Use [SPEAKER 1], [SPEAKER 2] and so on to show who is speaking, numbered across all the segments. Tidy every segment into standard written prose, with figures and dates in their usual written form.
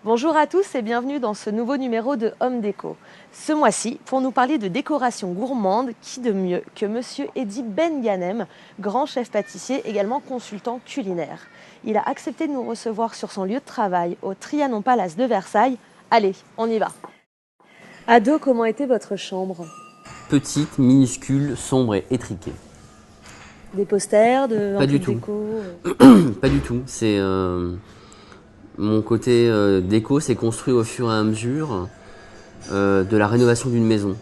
[SPEAKER 1] Bonjour à tous et bienvenue dans ce nouveau numéro de Home Déco. Ce mois-ci, pour nous parler de décoration gourmande, qui de mieux que Monsieur Eddy Benganem, grand chef pâtissier, également consultant culinaire. Il a accepté de nous recevoir sur son lieu de travail au Trianon Palace de Versailles. Allez, on y va. Ado, comment était votre chambre?
[SPEAKER 2] Petite, minuscule, sombre et étriquée.
[SPEAKER 1] Des posters, un
[SPEAKER 2] Pas
[SPEAKER 1] peu
[SPEAKER 2] du
[SPEAKER 1] de
[SPEAKER 2] tout.
[SPEAKER 1] déco
[SPEAKER 2] Pas du tout. C'est mon côté déco s'est construit au fur et à mesure de la rénovation d'une maison.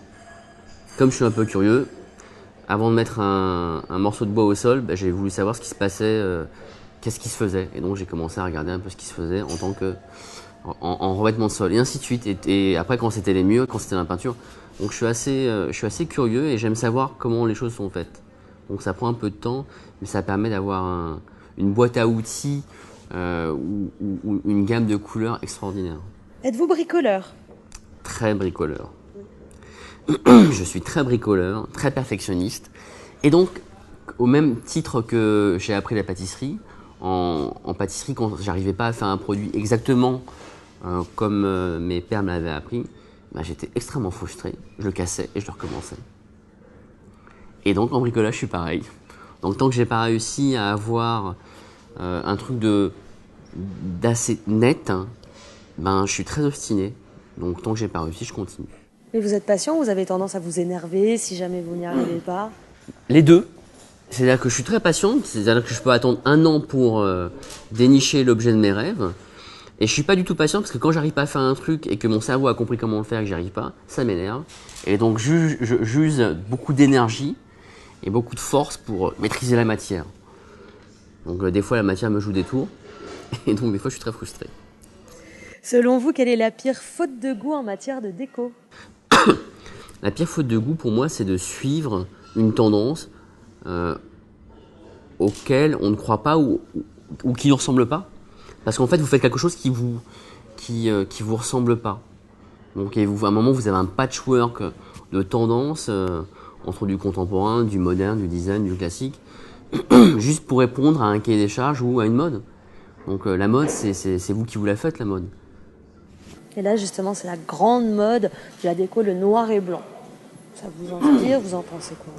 [SPEAKER 2] Comme je suis un peu curieux, avant de mettre un morceau de bois au sol, j'ai voulu savoir ce qui se passait, qu'est-ce qui se faisait. Et donc j'ai commencé à regarder un peu ce qui se faisait en tant que en revêtement de sol et ainsi de suite. Et après quand c'était les murs, quand c'était la peinture. Donc je suis assez curieux et j'aime savoir comment les choses sont faites. Donc ça prend un peu de temps, mais ça permet d'avoir une boîte à outils ou une gamme de couleurs extraordinaire.
[SPEAKER 1] Êtes-vous bricoleur?
[SPEAKER 2] Très bricoleur. Je suis très bricoleur, très perfectionniste. Et donc, au même titre que j'ai appris la pâtisserie, en pâtisserie, quand j'arrivais pas à faire un produit exactement comme mes pères me l'avaient appris, j'étais extrêmement frustré. Je le cassais et je le recommençais. Et donc, en bricolage, je suis pareil. Donc, tant que j'ai pas réussi à avoir un truc d'assez net, je suis très obstiné. Donc, tant que j'ai pas réussi, je continue.
[SPEAKER 1] Mais vous êtes patient, vous avez tendance à vous énerver si jamais vous n'y arrivez pas?
[SPEAKER 2] Les deux. C'est-à-dire que je suis très patient, c'est-à-dire que je peux attendre un an pour dénicher l'objet de mes rêves. Et je suis pas du tout patient parce que quand j'arrive pas à faire un truc et que mon cerveau a compris comment le faire et que j'y arrive pas, ça m'énerve. Et donc j'use beaucoup d'énergie et beaucoup de force pour maîtriser la matière. Donc des fois la matière me joue des tours et donc des fois je suis très frustré.
[SPEAKER 1] Selon vous, quelle est la pire faute de goût en matière de déco?
[SPEAKER 2] La pire faute de goût pour moi, c'est de suivre une tendance auquel on ne croit pas ou qui ne ressemble pas. Parce qu'en fait, vous faites quelque chose qui vous ressemble pas. Donc, à un moment, vous avez un patchwork de tendances entre du contemporain, du moderne, du design, du classique, juste pour répondre à un cahier des charges ou à une mode. Donc, la mode, c'est vous qui vous la faites, la mode.
[SPEAKER 1] Et là, justement, c'est la grande mode de la déco, le noir et blanc. Ça vous inspire? Vous en pensez quoi?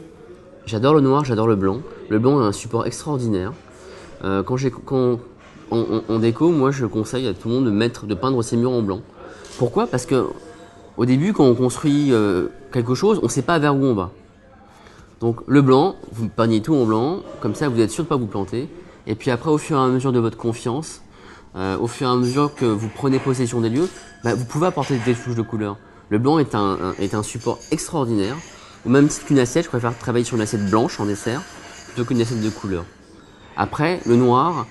[SPEAKER 2] J'adore le noir, j'adore le blanc. Le blanc est un support extraordinaire. En déco, moi, je conseille à tout le monde de peindre ses murs en blanc. Pourquoi? Parce que au début, quand on construit quelque chose, on ne sait pas vers où on va. Donc le blanc, vous peignez tout en blanc, comme ça vous êtes sûr de ne pas vous planter. Et puis après, au fur et à mesure de votre confiance, au fur et à mesure que vous prenez possession des lieux, vous pouvez apporter des touches de couleur. Le blanc est un support extraordinaire. Au même titre qu'une assiette, je préfère travailler sur une assiette blanche en dessert plutôt qu'une assiette de couleur. Après, le noir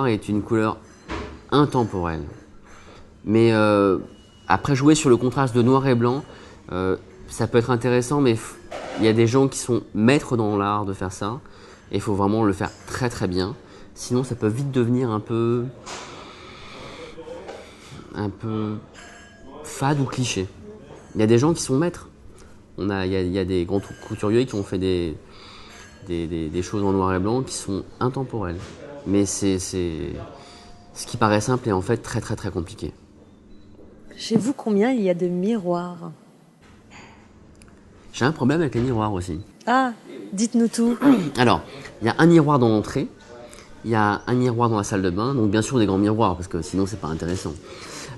[SPEAKER 2] est une couleur intemporelle. Mais après, jouer sur le contraste de noir et blanc, ça peut être intéressant, mais il y a des gens qui sont maîtres dans l'art de faire ça. Et il faut vraiment le faire très très bien. Sinon, ça peut vite devenir un peu fade ou cliché. Il y a des gens qui sont maîtres. Il y a des grands couturiers qui ont fait des choses en noir et blanc qui sont intemporelles. Mais c'est ce qui paraît simple est en fait très très très compliqué.
[SPEAKER 1] Chez vous, combien il y a de miroirs?
[SPEAKER 2] J'ai un problème avec les miroirs aussi.
[SPEAKER 1] Ah, dites-nous tout.
[SPEAKER 2] Alors, il y a un miroir dans l'entrée, il y a un miroir dans la salle de bain, donc bien sûr des grands miroirs parce que sinon c'est pas intéressant.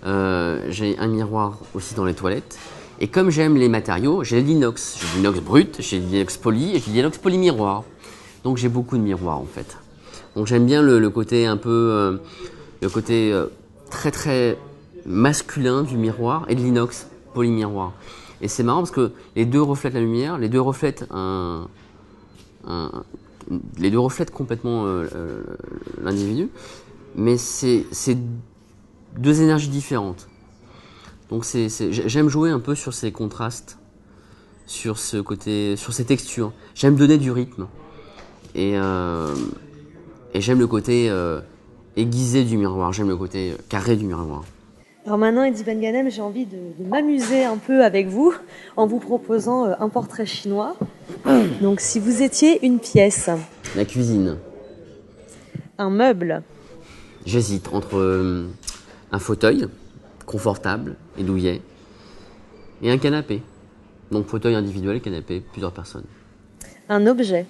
[SPEAKER 2] J'ai un miroir aussi dans les toilettes. Et comme j'aime les matériaux, j'ai de l'inox. J'ai de l'inox brut, j'ai de l'inox poli et j'ai de l'inox polymiroir. Donc j'ai beaucoup de miroirs en fait. Donc j'aime bien le côté un peu, très très masculin du miroir et de l'inox polymiroir. Et c'est marrant parce que les deux reflètent la lumière, les deux reflètent complètement l'individu, mais c'est deux énergies différentes. Donc j'aime jouer un peu sur ces contrastes, sur ce côté, sur ces textures. J'aime donner du rythme et j'aime le côté aiguisé du miroir. J'aime le côté carré du miroir.
[SPEAKER 1] Alors maintenant, Eddy Benganem, j'ai envie de m'amuser un peu avec vous en vous proposant un portrait chinois. Donc si vous étiez une pièce,
[SPEAKER 2] La cuisine.
[SPEAKER 1] un meuble,
[SPEAKER 2] J'hésite entre un fauteuil confortable et douillet, et un canapé. Donc fauteuil individuel, canapé, plusieurs personnes.
[SPEAKER 1] Un objet.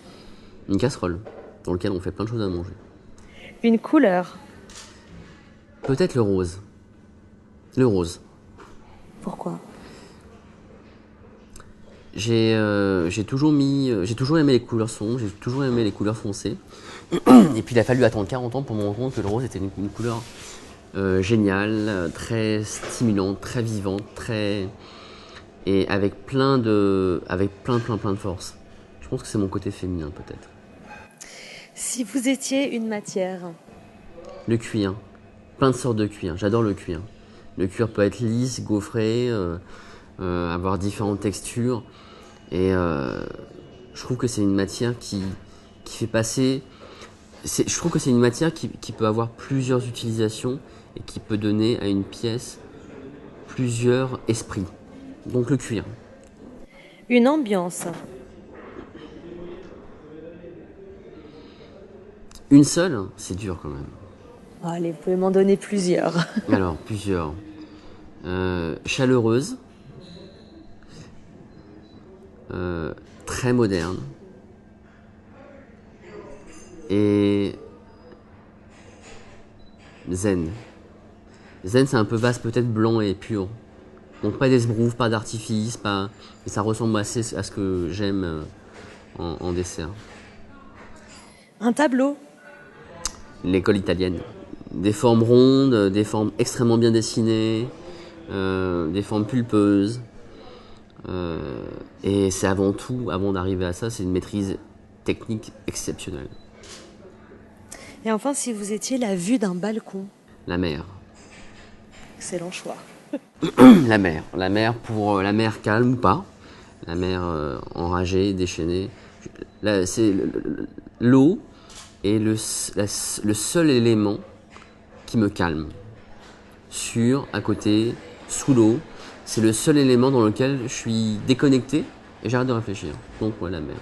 [SPEAKER 2] Une casserole, dans laquelle on fait plein de choses à manger.
[SPEAKER 1] Une couleur.
[SPEAKER 2] Peut-être le rose. Le rose.
[SPEAKER 1] Pourquoi?
[SPEAKER 2] J'ai toujours aimé les couleurs sombres, j'ai toujours aimé les couleurs foncées. Et puis il a fallu attendre 40 ans pour me rendre compte que le rose était une couleur géniale, très stimulante, très vivante, et avec plein de force. Je pense que c'est mon côté féminin peut-être.
[SPEAKER 1] Si vous étiez une matière.
[SPEAKER 2] Le cuir, plein de sortes de cuir. J'adore le cuir. Le cuir peut être lisse, gaufré, avoir différentes textures. Et je trouve que c'est une matière qui fait passer. Je trouve que c'est une matière qui peut avoir plusieurs utilisations et qui peut donner à une pièce plusieurs esprits. Donc le cuir.
[SPEAKER 1] Une ambiance.
[SPEAKER 2] Une seule, c'est dur quand même.
[SPEAKER 1] Allez, vous pouvez m'en donner plusieurs.
[SPEAKER 2] Alors, plusieurs. Chaleureuse. Très moderne. Et zen. Zen, c'est un peu vaste, peut-être blanc et pur. Donc pas d'esbrouf, pas d'artifice, pas... Et ça ressemble assez à ce que j'aime en dessert.
[SPEAKER 1] Un tableau.
[SPEAKER 2] L'école italienne. Des formes rondes, des formes extrêmement bien dessinées, des formes pulpeuses. Et c'est avant tout, avant d'arriver à ça, c'est une maîtrise technique exceptionnelle.
[SPEAKER 1] Et enfin, si vous étiez la vue d'un balcon.
[SPEAKER 2] La mer.
[SPEAKER 1] Excellent choix.
[SPEAKER 2] La mer pour la mer calme ou pas, la mer enragée, déchaînée. C'est l'eau est le seul élément qui me calme. Sur, à côté, sous l'eau, c'est le seul élément dans lequel je suis déconnecté et j'arrête de réfléchir. Donc ouais, la mer.